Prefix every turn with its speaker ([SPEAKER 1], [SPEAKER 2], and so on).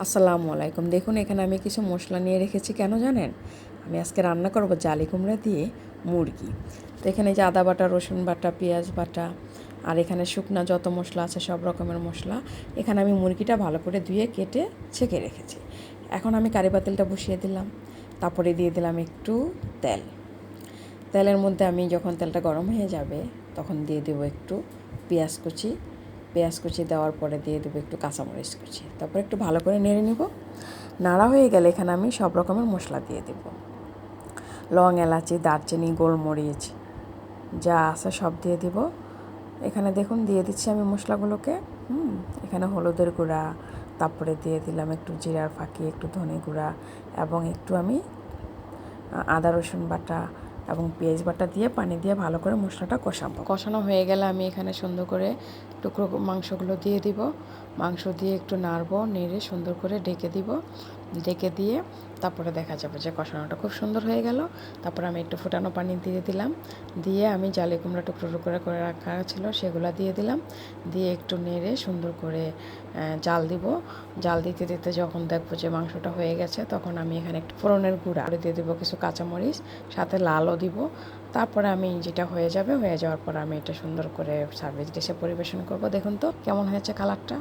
[SPEAKER 1] আসসালামু আলাইকুম। দেখুন এখানে আমি কিছু মশলা নিয়ে রেখেছি, কেন জানেন? আমি আজকে রান্না করব জালি কুমড়া দিয়ে মুরগি। তো এখানে যে আদা বাটা, রসুন বাটা, পেঁয়াজ বাটা আর এখানে শুকনা যত মশলা আছে সব রকমের মশলা। এখানে আমি মুরগিটা ভালো করে ধুয়ে কেটে ছেঁকে রেখেছি। এখন আমি কারি পাতিলটা বসিয়ে দিলাম, তারপরে দিয়ে দিলাম একটু তেল। তেলের মধ্যে আমি যখন তেলটা গরম হয়ে যাবে তখন দিয়ে দেবো একটু পেঁয়াজ কুচি দেওয়ার পরে দিয়ে দেবো একটু কাঁচামরিচ কুচি, তারপর একটু ভালো করে নেড়ে নিব। নাড়া হয়ে গেলে এখানে আমি সব রকমের মশলা দিয়ে দেব, লং, এলাচি, দারচিনি, গোলমরিচ যা আছে সব দিয়ে দিব। এখানে দেখুন দিয়ে দিচ্ছি আমি মশলাগুলোকে। এখানে হলুদের গুঁড়া, তারপরে দিয়ে দিলাম একটু জিরার ফাঁকি, একটু ধনে গুঁড়া এবং একটু আমি আদা রসুন বাটা এবং পেঁয়াজ বাটা দিয়ে পানি দিয়ে ভালো করে মশলাটা কষানো হয়ে গেলে আমি এখানে সুন্দর করে টুকরো মাংসগুলো দিয়ে দিব। মাংস দিয়ে একটু নাড়বো, নেড়ে সুন্দর করে ঢেকে দিয়ে তারপরে দেখা যাবে যে কষানোটা খুব সুন্দর হয়ে গেল। তারপরে আমি একটু ফুটানো পানি দিয়ে দিলাম, দিয়ে আমি জালি কুমড়া টুকরো টুকরো করে রাখা ছিল সেগুলো দিয়ে দিলাম, দিয়ে একটু নেড়ে সুন্দর করে জাল দিতে দিতে যখন দেখবো যে মাংসটা হয়ে গেছে তখন আমি এখানে একটু ফোড়নের গুঁড়া দিয়ে দেবো, কিছু কাঁচামরিচ, সাথে লালও দিব। তারপরে আমি যেটা হয়ে যাওয়ার পর আমি এটা সুন্দর করে সার্ভিস ডিশে পরিবেশন করব। দেখুন তো কেমন হয়েছে কালারটা।